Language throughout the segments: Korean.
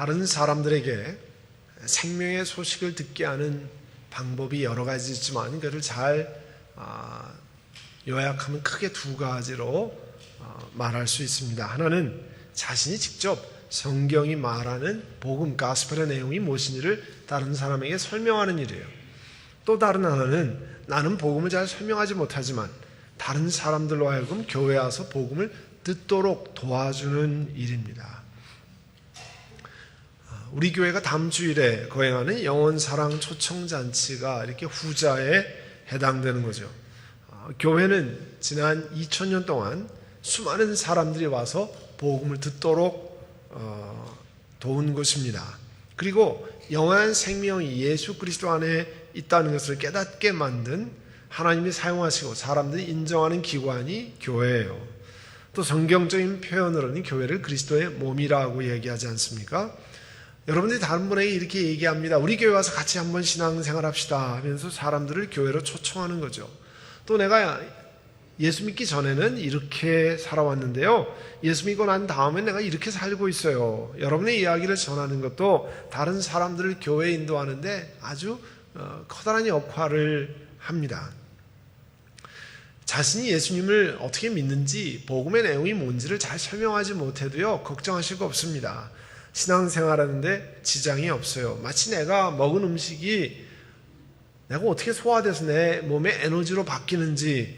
다른 사람들에게 생명의 소식을 듣게 하는 방법이 여러 가지 있지만 그를 잘 요약하면 크게 두 가지로 말할 수 있습니다. 하나는 자신이 직접 성경이 말하는 복음, 가스펠의 내용이 무엇인지를 다른 사람에게 설명하는 일이에요. 또 다른 하나는 나는 복음을 잘 설명하지 못하지만 다른 사람들로 하여금 교회에 와서 복음을 듣도록 도와주는 일입니다. 우리 교회가 다음 주일에 거행하는 영혼사랑 초청잔치가 이렇게 후자에 해당되는 거죠. 교회는 지난 2000년 동안 수많은 사람들이 와서 복음을 듣도록 도운 것입니다. 그리고 영원한 생명이 예수 그리스도 안에 있다는 것을 깨닫게 만든 하나님이 사용하시고 사람들이 인정하는 기관이 교회예요. 또 성경적인 표현으로는 교회를 그리스도의 몸이라고 얘기하지 않습니까? 여러분들이 다른 분에게 이렇게 얘기합니다. 우리 교회 와서 같이 한번 신앙생활 합시다 하면서 사람들을 교회로 초청하는 거죠. 또 내가 예수 믿기 전에는 이렇게 살아왔는데요, 예수 믿고 난 다음에 내가 이렇게 살고 있어요. 여러분의 이야기를 전하는 것도 다른 사람들을 교회에 인도하는데 아주 커다란 역할을 합니다. 자신이 예수님을 어떻게 믿는지 복음의 내용이 뭔지를 잘 설명하지 못해도요 걱정하실 거 없습니다. 신앙생활하는데 지장이 없어요. 마치 내가 먹은 음식이 내가 어떻게 소화돼서 내 몸의 에너지로 바뀌는지,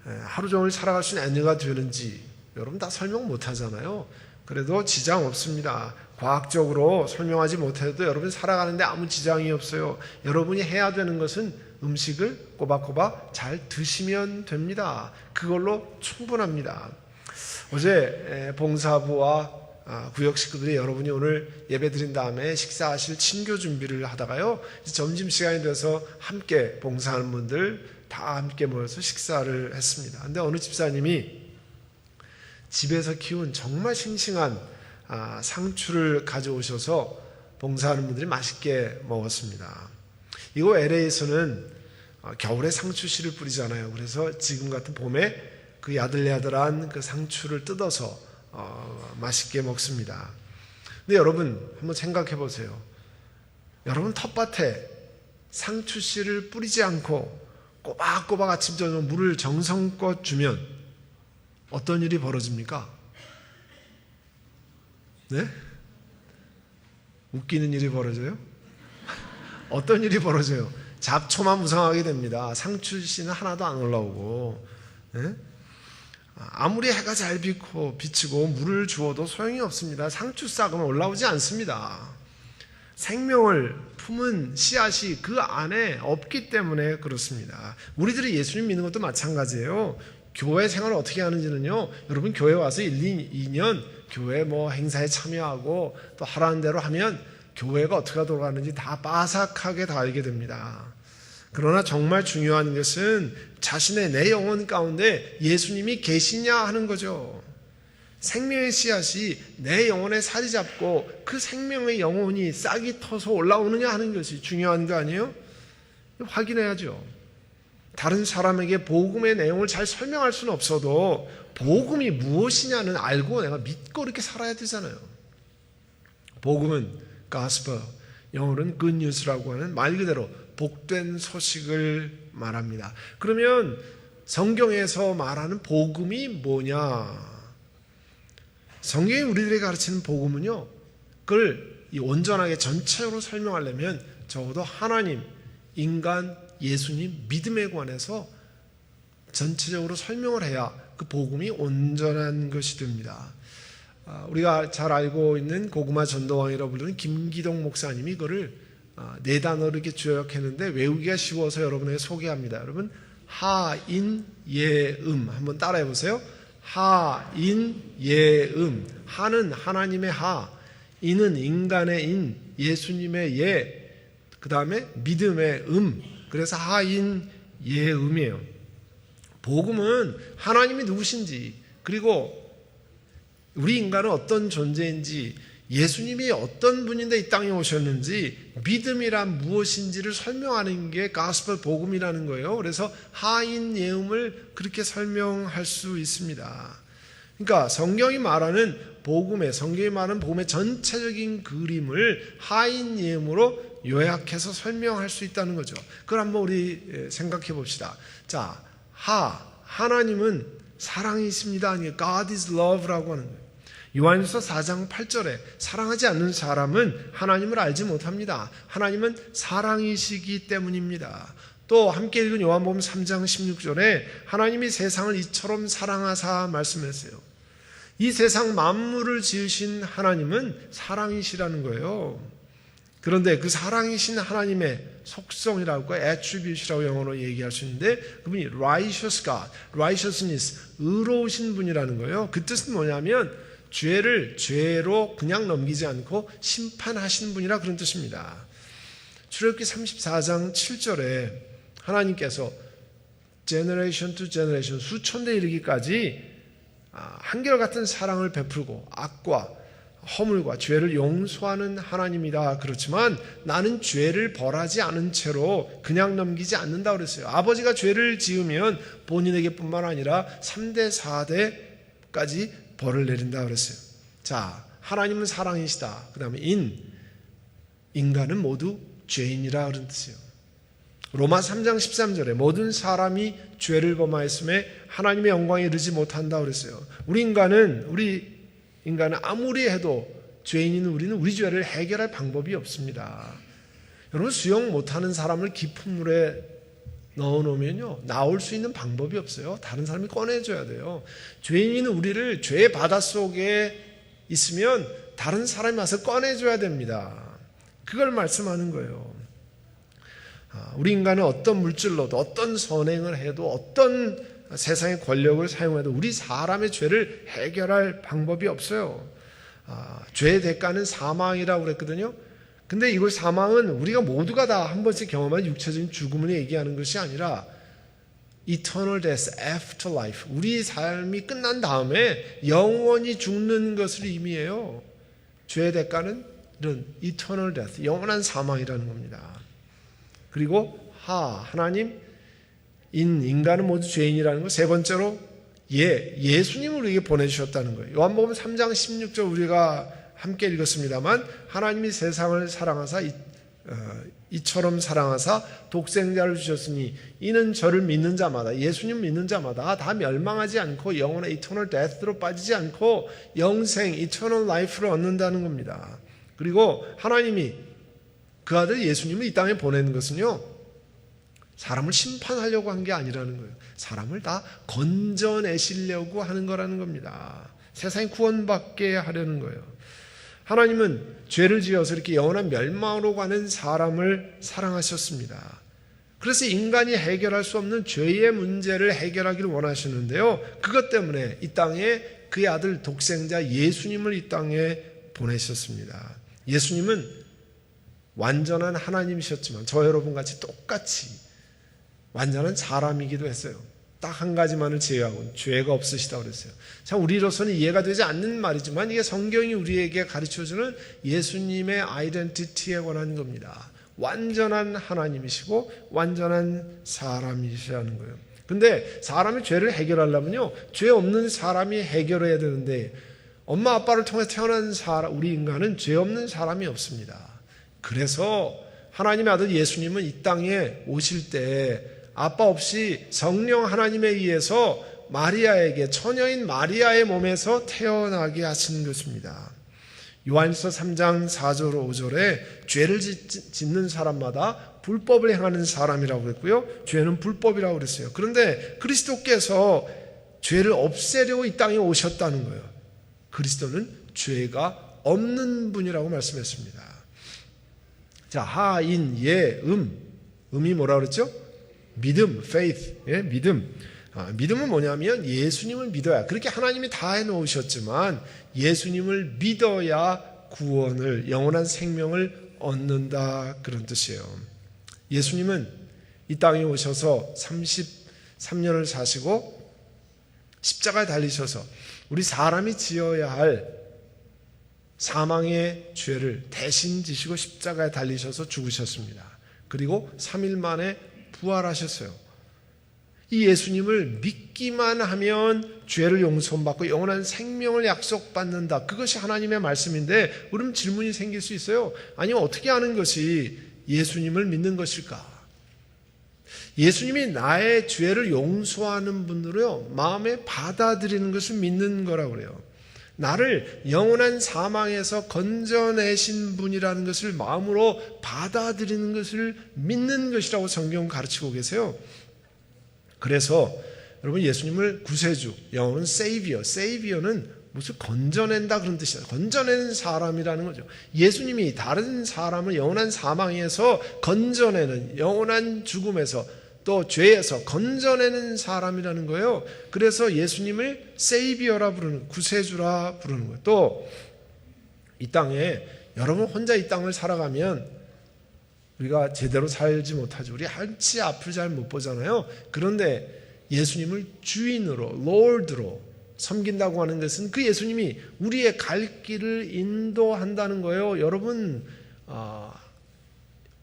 하루 종일 살아갈 수 있는 에너지가 되는지 여러분 다 설명 못하잖아요. 그래도 지장 없습니다. 과학적으로 설명하지 못해도 여러분 살아가는데 아무 지장이 없어요. 여러분이 해야 되는 것은 음식을 꼬박꼬박 잘 드시면 됩니다. 그걸로 충분합니다. 어제 봉사부와 구역 식구들이 여러분이 오늘 예배 드린 다음에 식사하실 친교 준비를 하다가요, 점심시간이 돼서 함께 봉사하는 분들 다 함께 모여서 식사를 했습니다. 근데 어느 집사님이 집에서 키운 정말 싱싱한 상추를 가져오셔서 봉사하는 분들이 맛있게 먹었습니다. 이거 LA에서는 겨울에 상추씨를 뿌리잖아요. 그래서 지금 같은 봄에 그 야들야들한 그 상추를 뜯어서 맛있게 먹습니다. 근데 여러분 한번 생각해 보세요. 여러분 텃밭에 상추씨를 뿌리지 않고 꼬박꼬박 아침 저녁 물을 정성껏 주면 어떤 일이 벌어집니까? 네? 웃기는 일이 벌어져요? 어떤 일이 벌어져요? 잡초만 무성하게 됩니다. 상추씨는 하나도 안 올라오고, 네? 아무리 해가 잘 비치고 물을 주어도 소용이 없습니다. 상추 싹은 올라오지 않습니다. 생명을 품은 씨앗이 그 안에 없기 때문에 그렇습니다. 우리들이 예수님 믿는 것도 마찬가지예요. 교회 생활을 어떻게 하는지는요, 여러분 교회 와서 1, 2년 교회 행사에 참여하고 또 하라는 대로 하면 교회가 어떻게 돌아가는지 다 빠삭하게 다 알게 됩니다. 그러나 정말 중요한 것은 자신의 내 영혼 가운데 예수님이 계시냐 하는 거죠. 생명의 씨앗이 내 영혼에 자리 잡고 그 생명의 영혼이 싹이 터서 올라오느냐 하는 것이 중요한 거 아니에요? 확인해야죠. 다른 사람에게 복음의 내용을 잘 설명할 수는 없어도 복음이 무엇이냐는 알고 내가 믿고 이렇게 살아야 되잖아요. 복음은 gospel, 영어로는 good news라고 하는 말 그대로 복된 소식을 말합니다. 그러면 성경에서 말하는 복음이 뭐냐? 성경이 우리들에게 가르치는 복음은요, 그걸 온전하게 전체적으로 설명하려면 적어도 하나님, 인간, 예수님, 믿음에 관해서 전체적으로 설명을 해야 그 복음이 온전한 것이 됩니다. 우리가 잘 알고 있는 고구마 전도왕이라고 부르는 김기동 목사님이 이거를 4단어로 이렇게 조약했는데 외우기가 쉬워서 여러분에게 소개합니다. 여러분, 하인, 예음 한번 따라해 보세요. 하인, 예음. 하는 하나님의 하, 인은 인간의 인, 예수님의 예, 그 다음에 믿음의 그래서 하인, 예음이에요. 복음은 하나님이 누구신지, 그리고 우리 인간은 어떤 존재인지, 예수님이 어떤 분인데 이 땅에 오셨는지, 믿음이란 무엇인지를 설명하는 게 가스펠 복음이라는 거예요. 그래서 하인 예음을 그렇게 설명할 수 있습니다. 그러니까 성경이 말하는 복음의, 성경이 말하는 복음의 전체적인 그림을 하인 예음으로 요약해서 설명할 수 있다는 거죠. 그걸 한번 우리 생각해 봅시다. 자, 하나님은 사랑이십니다. 아니, God is love라고 하는 거예요. 요한일서 4장 8절에 사랑하지 않는 사람은 하나님을 알지 못합니다. 하나님은 사랑이시기 때문입니다. 또 함께 읽은 요한복음 3장 16절에 하나님이 세상을 이처럼 사랑하사 말씀했어요. 이 세상 만물을 지으신 하나님은 사랑이시라는 거예요. 그런데 그 사랑이신 하나님의 속성이라고 attribute이라고 영어로 얘기할 수 있는데 그분이 righteous God, righteousness, 의로우신 분이라는 거예요. 그 뜻은 뭐냐면 죄를 죄로 그냥 넘기지 않고 심판하신 분이라 그런 뜻입니다. 출애굽기 34장 7절에 하나님께서 generation to generation 수천대 이르기까지 한결같은 사랑을 베풀고 악과 허물과 죄를 용서하는 하나님이다. 그렇지만 나는 죄를 벌하지 않은 채로 그냥 넘기지 않는다 그랬어요. 아버지가 죄를 지으면 본인에게뿐만 아니라 3대 4대까지 벌을 내린다 그랬어요. 자, 하나님은 사랑이시다. 그 다음에 인간은 모두 죄인이라 그런 뜻이에요. 로마 3장 13절에 모든 사람이 죄를 범하였음에 하나님의 영광에 이르지 못한다 그랬어요. 우리 인간은 아무리 해도 죄인인 우리는 우리 죄를 해결할 방법이 없습니다. 여러분, 수영 못하는 사람을 깊은 물에 넣어놓으면요 나올 수 있는 방법이 없어요. 다른 사람이 꺼내줘야 돼요. 죄인인 우리를 죄의 바닷속에 있으면 다른 사람이 와서 꺼내줘야 됩니다. 그걸 말씀하는 거예요. 우리 인간은 어떤 물질로도 어떤 선행을 해도 어떤 세상의 권력을 사용해도 우리 사람의 죄를 해결할 방법이 없어요. 죄의 대가는 사망이라고 그랬거든요. 근데 이걸 사망은 우리가 모두가 다 한 번씩 경험한 육체적인 죽음을 얘기하는 것이 아니라 eternal death, afterlife, 우리 삶이 끝난 다음에 영원히 죽는 것을 의미해요. 죄의 대가는 이런 eternal death, 영원한 사망이라는 겁니다. 그리고 하나님, 인간은 모두 죄인이라는 거. 세 번째로 예수님을 우리에게 보내주셨다는 거예요. 요한복음 3장 16절 우리가 함께 읽었습니다만 하나님이 세상을 사랑하사 이처럼 사랑하사 독생자를 주셨으니 이는 저를 믿는 자마다, 예수님 믿는 자마다 다 멸망하지 않고 영원한 eternal death로 빠지지 않고 영생 eternal life를 얻는다는 겁니다. 그리고 하나님이 그 아들 예수님을 이 땅에 보내는 것은요 사람을 심판하려고 한 게 아니라는 거예요. 사람을 다 건져내시려고 하는 거라는 겁니다. 세상이 구원받게 하려는 거예요. 하나님은 죄를 지어서 이렇게 영원한 멸망으로 가는 사람을 사랑하셨습니다. 그래서 인간이 해결할 수 없는 죄의 문제를 해결하기를 원하시는데요. 그것 때문에 이 땅에 그의 아들 독생자 예수님을 이 땅에 보내셨습니다. 예수님은 완전한 하나님이셨지만 저 여러분같이 똑같이 완전한 사람이기도 했어요. 딱 한 가지만을 제외하고는 죄가 없으시다고 그랬어요. 참 우리로서는 이해가 되지 않는 말이지만 이게 성경이 우리에게 가르쳐주는 예수님의 아이덴티티에 관한 겁니다. 완전한 하나님이시고 완전한 사람이시라는 거예요. 근데 사람이 죄를 해결하려면요 죄 없는 사람이 해결해야 되는데 엄마 아빠를 통해 태어난 우리 인간은 죄 없는 사람이 없습니다. 그래서 하나님의 아들 예수님은 이 땅에 오실 때 아빠 없이 성령 하나님에 의해서 마리아에게, 처녀인 마리아의 몸에서 태어나게 하신 것입니다. 요한일서 3장 4절 5절에 죄를 짓는 사람마다 불법을 행하는 사람이라고 그랬고요. 죄는 불법이라고 그랬어요. 그런데 그리스도께서 죄를 없애려고 이 땅에 오셨다는 거예요. 그리스도는 죄가 없는 분이라고 말씀했습니다. 자, 하인, 음이 뭐라 그랬죠? 믿음, faith, 믿음. 믿음은 뭐냐면 예수님을 믿어야, 그렇게 하나님이 다 해놓으셨지만 예수님을 믿어야 구원을, 영원한 생명을 얻는다, 그런 뜻이에요. 예수님은 이 땅에 오셔서 33년을 사시고 십자가에 달리셔서 우리 사람이 지어야 할 사망의 죄를 대신 지시고 십자가에 달리셔서 죽으셨습니다. 그리고 3일 만에 부활하셨어요. 이 예수님을 믿기만 하면 죄를 용서받고 영원한 생명을 약속받는다. 그것이 하나님의 말씀인데 그럼 질문이 생길 수 있어요. 아니 어떻게 하는 것이 예수님을 믿는 것일까? 예수님이 나의 죄를 용서하는 분으로요 마음에 받아들이는 것을 믿는 거라고 그래요. 나를 영원한 사망에서 건져내신 분이라는 것을 마음으로 받아들이는 것을 믿는 것이라고 성경은 가르치고 계세요. 그래서 여러분 예수님을 구세주, 영어는 Savior는 무슨 건져낸다 그런 뜻이에요. 건져내는 사람이라는 거죠. 예수님이 다른 사람을 영원한 사망에서 건져내는, 영원한 죽음에서 또 죄에서 건져내는 사람이라는 거예요. 그래서 예수님을 Savior라 부르는, 구세주라 부르는 거예요. 또 이 땅에 여러분 혼자 이 땅을 살아가면 우리가 제대로 살지 못하죠. 우리 한치 앞을 잘 못 보잖아요. 그런데 예수님을 주인으로, Lord로 섬긴다고 하는 것은 그 예수님이 우리의 갈 길을 인도한다는 거예요. 여러분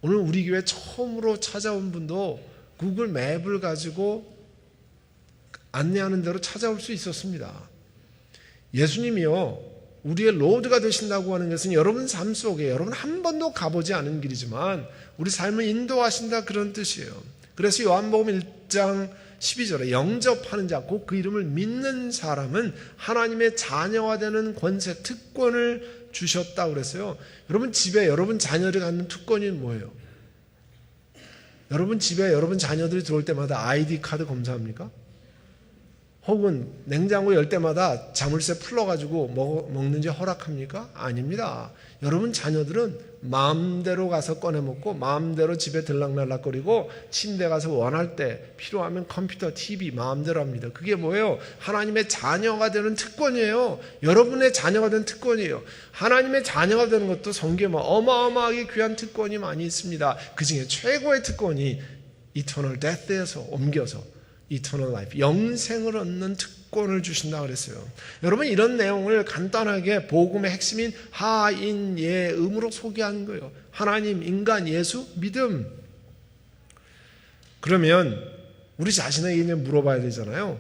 오늘 우리 교회 처음으로 찾아온 분도 구글 맵을 가지고 안내하는 대로 찾아올 수 있었습니다. 예수님이요 우리의 로드가 되신다고 하는 것은 여러분 삶 속에 여러분 한 번도 가보지 않은 길이지만 우리 삶을 인도하신다 그런 뜻이에요. 그래서 요한복음 1장 12절에 영접하는 자, 곧 그 이름을 믿는 사람은 하나님의 자녀가 되는 권세, 특권을 주셨다고 그랬어요. 여러분 집에 여러분 자녀를 갖는 특권이 뭐예요? 여러분 집에 여러분 자녀들이 들어올 때마다 아이디 카드 검사합니까? 혹은 냉장고 열 때마다 자물쇠 풀러가지고 먹는지 허락합니까? 아닙니다. 여러분 자녀들은 마음대로 가서 꺼내 먹고 마음대로 집에 들락날락거리고 침대 가서 원할 때 필요하면 컴퓨터, TV 마음대로 합니다. 그게 뭐예요? 하나님의 자녀가 되는 특권이에요. 여러분의 자녀가 되는 특권이에요. 하나님의 자녀가 되는 것도 성경에 어마어마하게 귀한 특권이 많이 있습니다. 그 중에 최고의 특권이 Eternal Death에서 옮겨서 Eternal Life, 영생을 얻는 특권을 주신다고 그랬어요. 여러분 이런 내용을 간단하게 복음의 핵심인 하인예음으로 소개한 거예요. 하나님, 인간, 예수, 믿음. 그러면 우리 자신에게 이제 물어봐야 되잖아요.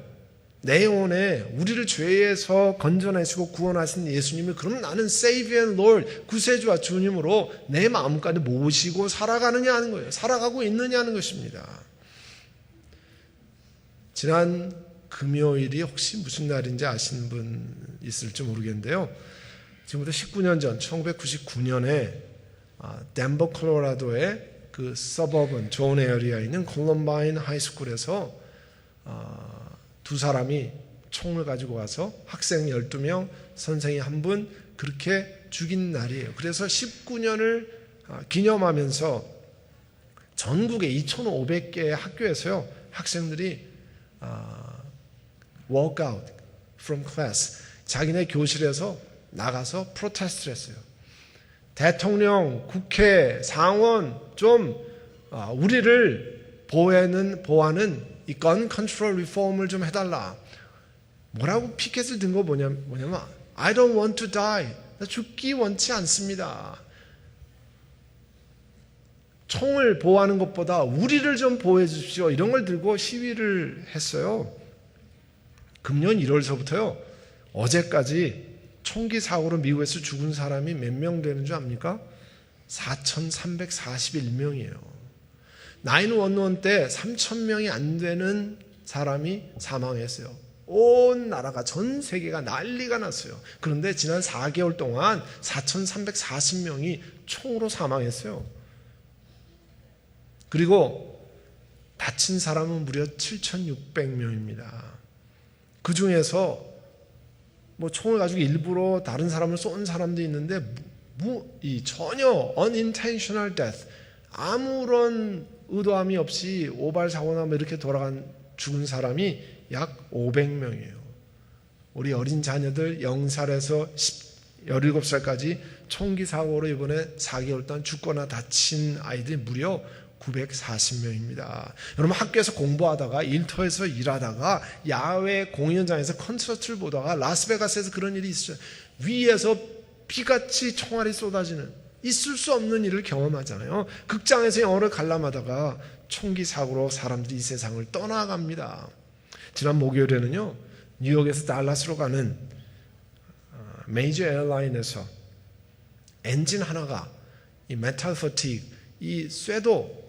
내 영혼에 우리를 죄에서 건져내시고 구원하신 예수님이 그럼 나는 Savior and Lord, 구세주와 주님으로 내 마음까지 모시고 살아가느냐 하는 거예요. 살아가고 있느냐는 것입니다. 지난 금요일이 혹시 무슨 날인지 아시는 분 있을지 모르겠는데요. 지금부터 19년 전 1999년에 덴버 콜로라도의 그 서버번 존 에어리아에 있는 콜럼바인 하이스쿨에서 두 사람이 총을 가지고 와서 학생 12명, 선생이 한 분 그렇게 죽인 날이에요. 그래서 19년을 기념하면서 전국의 2,500개의 학교에서요 학생들이 walk out from class, 자기네 교실에서 나가서 프로테스트를 했어요. 대통령, 국회, 상원 좀 우리를 보호하는 이 건 컨트롤 리폼을 좀 해달라. 뭐라고 피켓을 든 거 뭐냐면 I don't want to die. 나 죽기 원치 않습니다. 총을 보호하는 것보다 우리를 좀 보호해 주십시오. 이런 걸 들고 시위를 했어요. 금년 1월서부터요. 어제까지 총기 사고로 미국에서 죽은 사람이 몇 명 되는 줄 압니까? 4,341명이에요. 911 때 3,000명이 안 되는 사람이 사망했어요. 온 나라가 전 세계가 난리가 났어요. 그런데 지난 4개월 동안 4,340명이 총으로 사망했어요. 그리고 다친 사람은 무려 7,600명입니다. 그 중에서 총을 가지고 일부러 다른 사람을 쏜 사람도 있는데 전혀 unintentional death, 아무런 의도함이 없이 오발 사고나 이렇게 죽은 사람이 약 500명이에요. 우리 어린 자녀들 0살에서 17살까지 총기 사고로 이번에 4개월 동안 죽거나 다친 아이들이 무려 940명입니다. 여러분 학교에서 공부하다가 일터에서 일하다가 야외 공연장에서 콘서트를 보다가 라스베가스에서 그런 일이 있어요. 위에서 피같이 총알이 쏟아지는, 있을 수 없는 일을 경험하잖아요. 극장에서 영화를 관람하다가 총기 사고로 사람들이 이 세상을 떠나갑니다. 지난 목요일에는요, 뉴욕에서 달라스로 가는 메이저 에어라인에서 엔진 하나가 이 메탈 퍼티그, 이 쇠도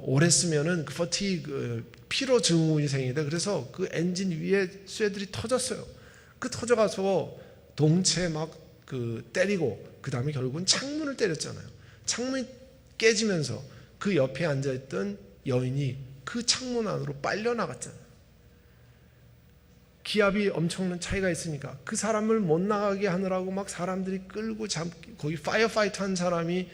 오래 쓰면은 그 퍼티그 피로 증후군이 생깁니다. 그래서 그 엔진 위에 쇠들이 터졌어요. 그 터져가서 동체 막 때리고 그 다음에 결국은 창문을 때렸잖아요. 창문이 깨지면서 그 옆에 앉아있던 여인이 그 창문 안으로 빨려 나갔잖아요. 기압이 엄청난 차이가 있으니까 그 사람을 못 나가게 하느라고 막 사람들이 끌고 거기 파이어파이터 한 사람이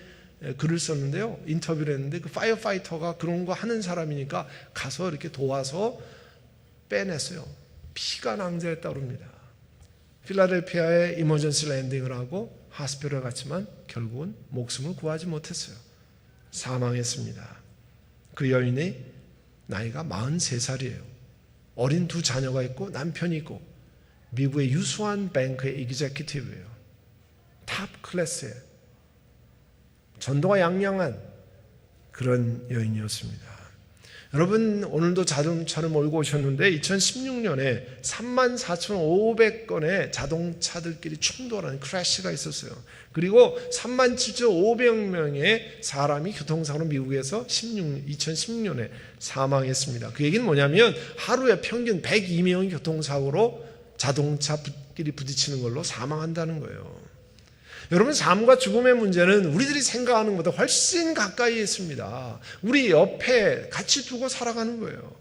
글을 썼는데요, 인터뷰를 했는데 그 파이어파이터가 그런 거 하는 사람이니까 가서 이렇게 도와서 빼냈어요. 피가 낭자했다고 합니다. 필라델피아에 이머전시 랜딩을 하고 하스피털에 갔지만 결국은 목숨을 구하지 못했어요. 사망했습니다. 그 여인이 나이가 43살이에요. 어린 두 자녀가 있고 남편이 있고 미국의 유수한 뱅크의 이그제큐티브예요. 탑 클래스의 전도가 양양한 그런 여인이었습니다. 여러분, 오늘도 자동차를 몰고 오셨는데 2016년에 34,500건의 자동차들끼리 충돌하는 크래시가 있었어요. 그리고 37,500명의 사람이 교통사고로 미국에서 2016년에 사망했습니다. 그 얘기는 뭐냐면 하루에 평균 102명이 교통사고로 자동차끼리 부딪히는 걸로 사망한다는 거예요. 여러분, 삶과 죽음의 문제는 우리들이 생각하는 것보다 훨씬 가까이 있습니다. 우리 옆에 같이 두고 살아가는 거예요.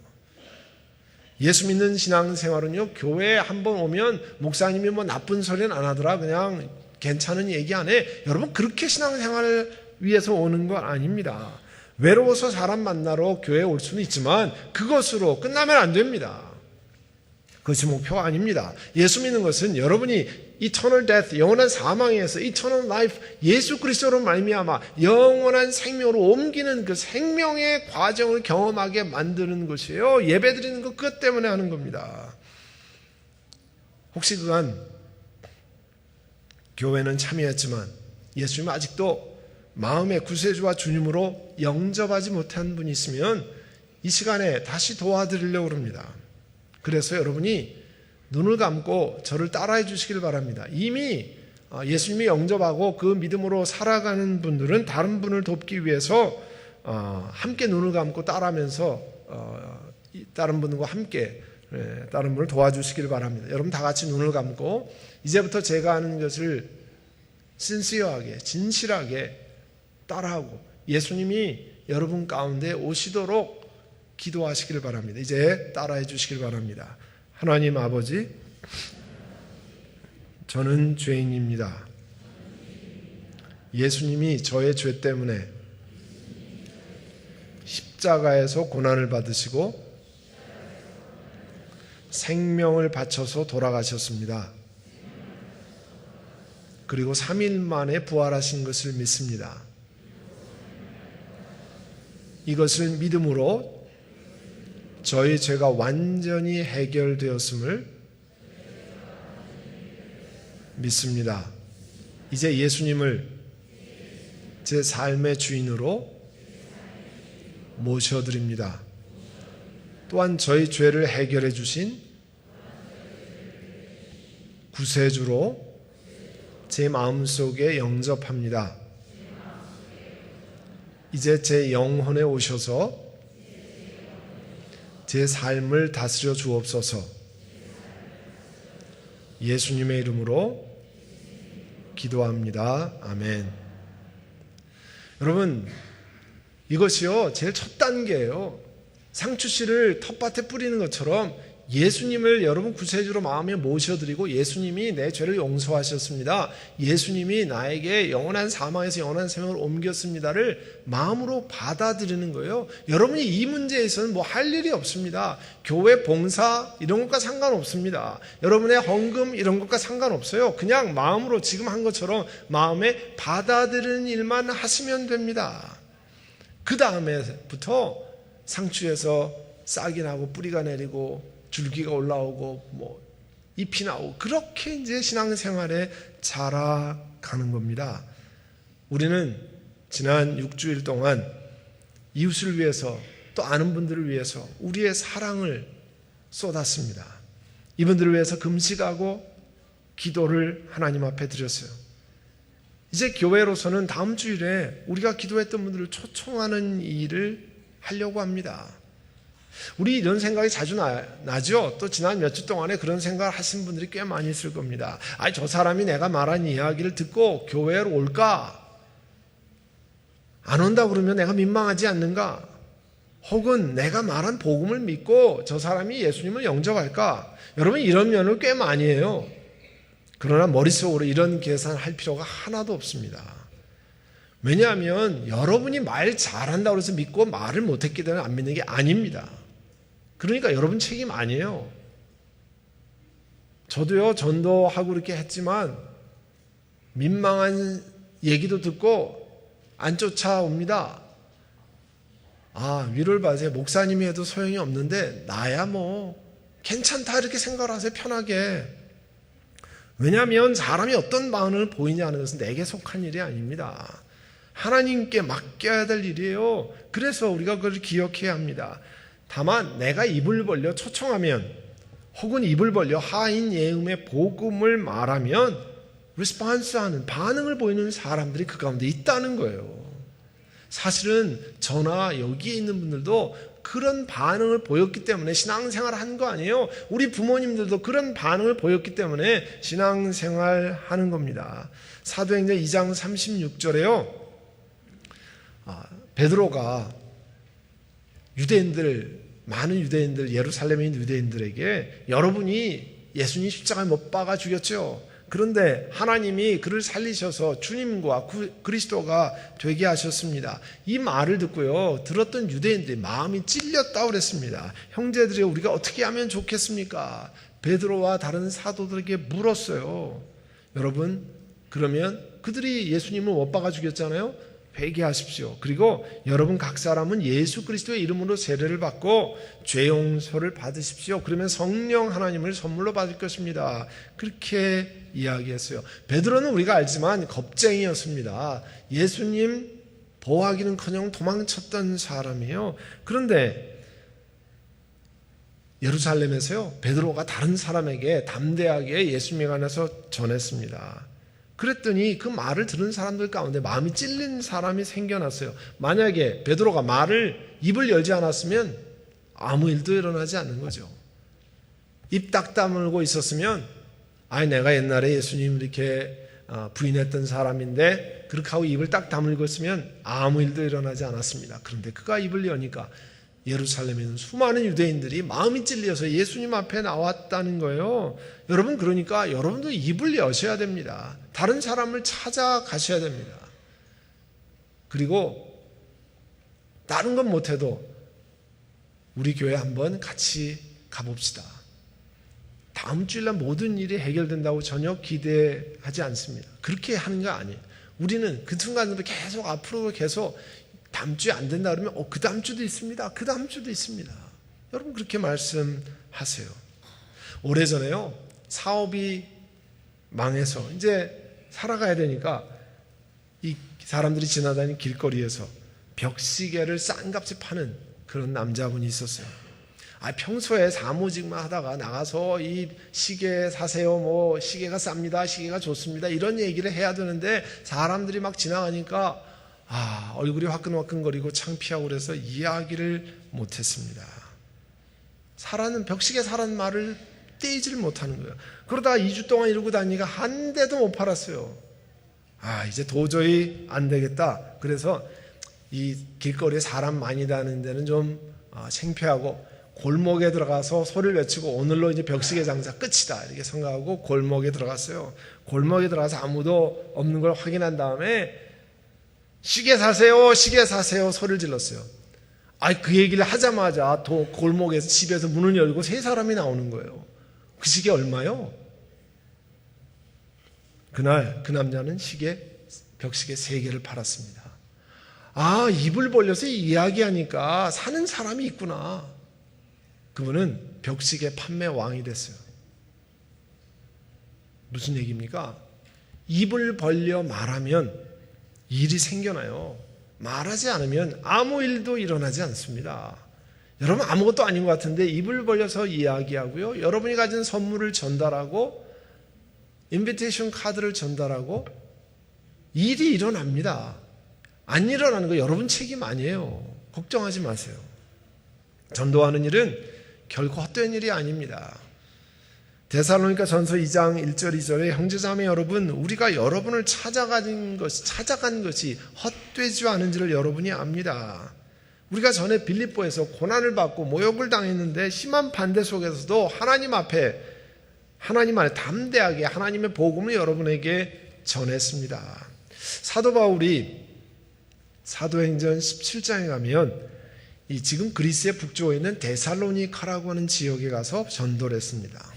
예수 믿는 신앙생활은요, 교회에 한번 오면 목사님이 뭐 나쁜 소리는 안 하더라, 그냥 괜찮은 얘기 안 해. 여러분, 그렇게 신앙생활을 위해서 오는 건 아닙니다. 외로워서 사람 만나러 교회에 올 수는 있지만 그것으로 끝나면 안 됩니다. 그것이 목표가 아닙니다. 예수 믿는 것은 여러분이 eternal death, 영원한 사망에서 eternal life, 예수 그리스도로 말미암아 영원한 생명으로 옮기는 그 생명의 과정을 경험하게 만드는 것이에요. 예배드리는 것 그것 때문에 하는 겁니다. 혹시 그간 교회는 참여했지만 예수님 아직도 마음의 구세주와 주님으로 영접하지 못한 분이 있으면 이 시간에 다시 도와드리려고 합니다. 그래서 여러분이 눈을 감고 저를 따라해 주시길 바랍니다. 이미 예수님이 영접하고 그 믿음으로 살아가는 분들은 다른 분을 돕기 위해서 함께 눈을 감고 따라하면서 다른 분과 함께 다른 분을 도와주시길 바랍니다. 여러분 다 같이 눈을 감고 이제부터 제가 하는 것을 신시하게 진실하게 따라하고 예수님이 여러분 가운데 오시도록 기도하시길 바랍니다. 이제 따라해 주시길 바랍니다. 하나님 아버지, 저는 죄인입니다. 예수님이 저의 죄 때문에 십자가에서 고난을 받으시고 생명을 바쳐서 돌아가셨습니다. 그리고 3일 만에 부활하신 것을 믿습니다. 이것을 믿음으로 저희 죄가 완전히 해결되었음을 믿습니다. 이제 예수님을 제 삶의 주인으로 모셔드립니다. 또한 저희 죄를 해결해 주신 구세주로 제 마음속에 영접합니다. 이제 제 영혼에 오셔서 제 삶을 다스려 주옵소서. 예수님의 이름으로 기도합니다. 아멘. 여러분, 이것이요 제일 첫 단계예요. 상추씨를 텃밭에 뿌리는 것처럼 예수님을 여러분 구세주로 마음에 모셔드리고 예수님이 내 죄를 용서하셨습니다. 예수님이 나에게 영원한 사망에서 영원한 생명을 옮겼습니다를 마음으로 받아들이는 거예요. 여러분이 이 문제에 있어서는 뭐 할 일이 없습니다. 교회 봉사 이런 것과 상관없습니다. 여러분의 헌금 이런 것과 상관없어요. 그냥 마음으로 지금 한 것처럼 마음에 받아들이는 일만 하시면 됩니다. 그 다음에부터 상추에서 싹이 나고 뿌리가 내리고 줄기가 올라오고 뭐 잎이 나오고 그렇게 이제 신앙생활에 자라가는 겁니다. 우리는 지난 6주일 동안 이웃을 위해서 또 아는 분들을 위해서 우리의 사랑을 쏟았습니다. 이분들을 위해서 금식하고 기도를 하나님 앞에 드렸어요. 이제 교회로서는 다음 주일에 우리가 기도했던 분들을 초청하는 일을 하려고 합니다. 우리 이런 생각이 자주 나죠. 또 지난 몇 주 동안에 그런 생각을 하신 분들이 꽤 많이 있을 겁니다. 저 사람이 내가 말한 이야기를 듣고 교회로 올까? 안 온다 그러면 내가 민망하지 않는가? 혹은 내가 말한 복음을 믿고 저 사람이 예수님을 영접할까? 여러분 이런 면을 꽤 많이 해요. 그러나 머릿속으로 이런 계산할 필요가 하나도 없습니다. 왜냐하면 여러분이 말 잘한다고 해서 믿고 말을 못했기 때문에 안 믿는 게 아닙니다. 그러니까 여러분 책임 아니에요. 저도요, 전도하고 이렇게 했지만 민망한 얘기도 듣고 안 쫓아옵니다. 위로를 받으세요. 목사님이 해도 소용이 없는데 나야 뭐 괜찮다 이렇게 생각을 하세요. 편하게. 왜냐하면 사람이 어떤 반응을 보이냐는 것은 내게 속한 일이 아닙니다. 하나님께 맡겨야 될 일이에요. 그래서 우리가 그걸 기억해야 합니다. 다만 내가 입을 벌려 초청하면 혹은 입을 벌려 하인 예음의 복음을 말하면 리스폰스하는 반응을 보이는 사람들이 그 가운데 있다는 거예요. 사실은 저나 여기에 있는 분들도 그런 반응을 보였기 때문에 신앙생활을 한 거 아니에요. 우리 부모님들도 그런 반응을 보였기 때문에 신앙생활 하는 겁니다. 사도행전 2장 36절에요. 베드로가 많은 유대인들, 예루살렘에 있는 유대인들에게 여러분이 예수님 십자가에 못 박아 죽였죠. 그런데 하나님이 그를 살리셔서 주님과 그리스도가 되게 하셨습니다. 이 말을 듣고요, 들었던 유대인들이 마음이 찔렸다고 그랬습니다. 형제들이 우리가 어떻게 하면 좋겠습니까? 베드로와 다른 사도들에게 물었어요. 여러분, 그러면 그들이 예수님을 못 박아 죽였잖아요. 회개하십시오. 그리고 여러분 각 사람은 예수 그리스도의 이름으로 세례를 받고 죄 용서를 받으십시오. 그러면 성령 하나님을 선물로 받을 것입니다. 그렇게 이야기했어요. 베드로는 우리가 알지만 겁쟁이였습니다. 예수님 보호하기는커녕 도망쳤던 사람이에요. 그런데 예루살렘에서요, 베드로가 다른 사람에게 담대하게 예수님에 관해서 전했습니다. 그랬더니 그 말을 들은 사람들 가운데 마음이 찔린 사람이 생겨났어요. 만약에 베드로가 입을 열지 않았으면 아무 일도 일어나지 않는 거죠. 입 딱 다물고 있었으면 내가 옛날에 예수님 이렇게 부인했던 사람인데 그렇게 하고 입을 딱 다물고 있으면 아무 일도 일어나지 않았습니다. 그런데 그가 입을 여니까 예루살렘에 있는 수많은 유대인들이 마음이 찔려서 예수님 앞에 나왔다는 거예요. 여러분, 그러니까 여러분도 입을 여셔야 됩니다. 다른 사람을 찾아가셔야 됩니다. 그리고 다른 건 못해도 우리 교회 한번 같이 가봅시다. 다음 주일날 모든 일이 해결된다고 전혀 기대하지 않습니다. 그렇게 하는 거 아니에요. 우리는 그 순간으로 계속 앞으로 계속 다음 주에 안 된다 그러면 그 다음 주도 있습니다. 그 다음 주도 있습니다. 여러분 그렇게 말씀하세요. 오래전에요, 사업이 망해서 이제 살아가야 되니까 이 사람들이 지나다니는 길거리에서 벽시계를 싼 값에 파는 그런 남자분이 있었어요. 평소에 사무직만 하다가 나가서 이 시계 사세요, 뭐 시계가 쌉니다, 시계가 좋습니다, 이런 얘기를 해야 되는데 사람들이 막 지나가니까 얼굴이 화끈화끈거리고 창피하고 그래서 이야기를 못했습니다. 벽시계 사라는 말을 떼지를 못하는 거예요. 그러다가 2주 동안 이러고 다니니까 한 대도 못 팔았어요. 이제 도저히 안 되겠다. 그래서 이 길거리에 사람 많이 다니는 데는 좀 창피하고 골목에 들어가서 소리를 외치고 오늘로 이제 벽시계 장사 끝이다 이렇게 생각하고 골목에 들어갔어요. 골목에 들어가서 아무도 없는 걸 확인한 다음에 시계 사세요, 시계 사세요 소리를 질렀어요. 그 얘기를 하자마자 골목에서 집에서 문을 열고 세 사람이 나오는 거예요. 그 시계 얼마요? 그날 그 남자는 벽시계 3개를 팔았습니다. 입을 벌려서 이야기하니까 사는 사람이 있구나. 그분은 벽시계 판매 왕이 됐어요. 무슨 얘기입니까? 입을 벌려 말하면 일이 생겨나요. 말하지 않으면 아무 일도 일어나지 않습니다. 여러분 아무것도 아닌 것 같은데 입을 벌려서 이야기하고요. 여러분이 가진 선물을 전달하고 인비테이션 카드를 전달하고 일이 일어납니다. 안 일어나는 거 여러분 책임 아니에요. 걱정하지 마세요. 전도하는 일은 결코 헛된 일이 아닙니다. 데살로니가 전서 2장 1절 2절에 형제자매 여러분, 우리가 여러분을 찾아간 것이 헛되지 않은지를 여러분이 압니다. 우리가 전에 빌립보에서 고난을 받고 모욕을 당했는데 심한 반대 속에서도 하나님 안에 담대하게 하나님의 복음을 여러분에게 전했습니다. 사도 바울이 사도행전 17장에 가면 지금 그리스의 북쪽에 있는 데살로니카라고 하는 지역에 가서 전도를 했습니다.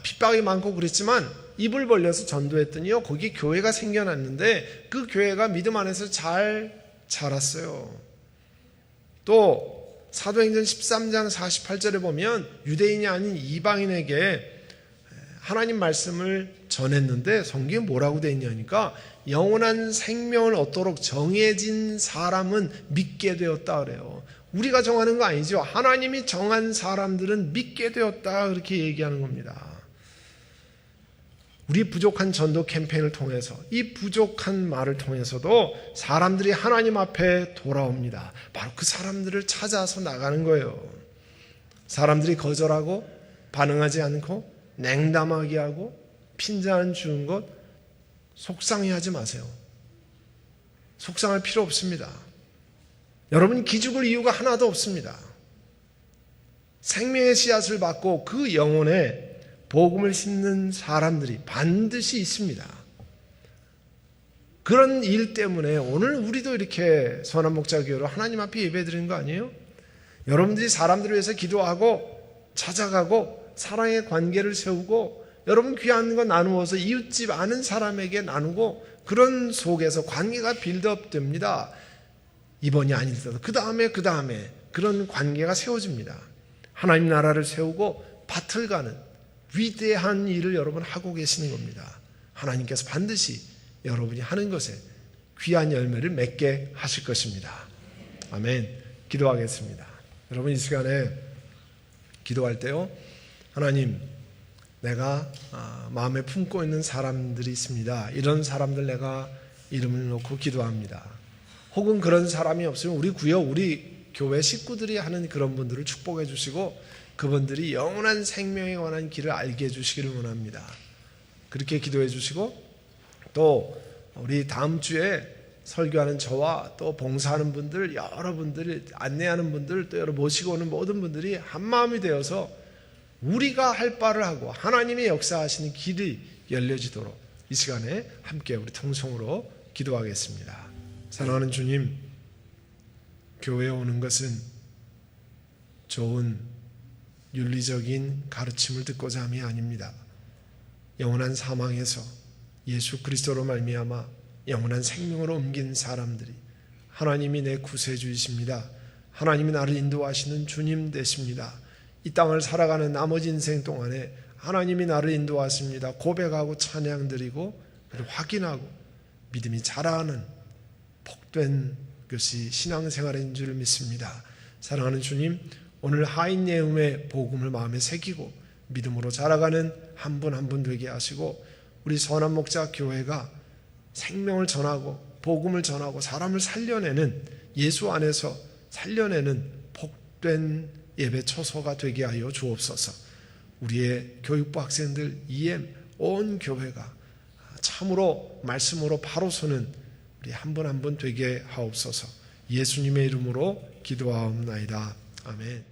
핍박이 많고 그랬지만 입을 벌려서 전도했더니요, 거기 교회가 생겨났는데 그 교회가 믿음 안에서 잘 자랐어요. 또 사도행전 13장 48절에 보면 유대인이 아닌 이방인에게 하나님 말씀을 전했는데 성경에 뭐라고 되어 있냐니까 영원한 생명을 얻도록 정해진 사람은 믿게 되었다 그래요. 우리가 정하는 거 아니죠. 하나님이 정한 사람들은 믿게 되었다, 그렇게 얘기하는 겁니다. 우리 부족한 전도 캠페인을 통해서, 이 부족한 말을 통해서도 사람들이 하나님 앞에 돌아옵니다. 바로 그 사람들을 찾아서 나가는 거예요. 사람들이 거절하고 반응하지 않고 냉담하게 하고 핀잔 주는 것 속상해하지 마세요. 속상할 필요 없습니다. 여러분 기죽을 이유가 하나도 없습니다. 생명의 씨앗을 받고 그 영혼에 복음을 심는 사람들이 반드시 있습니다. 그런 일 때문에 오늘 우리도 이렇게 선한목자교회로 하나님 앞에 예배드리는 거 아니에요? 여러분들이 사람들을 위해서 기도하고 찾아가고 사랑의 관계를 세우고 여러분 귀한 거 나누어서 이웃집 아는 사람에게 나누고 그런 속에서 관계가 빌드업 됩니다. 이번이 아니더라도 그 다음에 그런 관계가 세워집니다. 하나님 나라를 세우고 밭을 가는 위대한 일을 여러분 하고 계시는 겁니다. 하나님께서 반드시 여러분이 하는 것에 귀한 열매를 맺게 하실 것입니다. 아멘. 기도하겠습니다. 여러분 이 시간에 기도할 때요, 하나님, 내가 마음에 품고 있는 사람들이 있습니다. 이런 사람들 내가 이름을 놓고 기도합니다. 혹은 그런 사람이 없으면 우리 구역, 우리 교회 식구들이 하는 그런 분들을 축복해 주시고 그분들이 영원한 생명에 관한 길을 알게 해주시기를 원합니다. 그렇게 기도해 주시고 또 우리 다음 주에 설교하는 저와 또 봉사하는 분들, 여러분들 안내하는 분들, 또 여러 모시고 오는 모든 분들이 한마음이 되어서 우리가 할 바를 하고 하나님의 역사하시는 길이 열려지도록 이 시간에 함께 우리 통성으로 기도하겠습니다. 사랑하는 주님, 교회에 오는 것은 좋은 윤리적인 가르침을 듣고자 함이 아닙니다. 영원한 사망에서 예수 그리스도로 말미암아 영원한 생명으로 옮긴 사람들이 하나님이 내 구세주이십니다. 하나님이 나를 인도하시는 주님 되십니다. 이 땅을 살아가는 나머지 인생 동안에 하나님이 나를 인도하십니다. 고백하고 찬양드리고 확인하고 믿음이 자라는 복된 것이 신앙생활인 줄 믿습니다. 사랑하는 주님, 오늘 하인예음의 복음을 마음에 새기고 믿음으로 자라가는 한 분 한 분 되게 하시고 우리 선한목자 교회가 생명을 전하고 복음을 전하고 사람을 살려내는, 예수 안에서 살려내는 복된 예배 처소가 되게 하여 주옵소서. 우리의 교육부 학생들, EM 온 교회가 참으로 말씀으로 바로 서는 우리 한 분 한 분 되게 하옵소서. 예수님의 이름으로 기도하옵나이다. 아멘.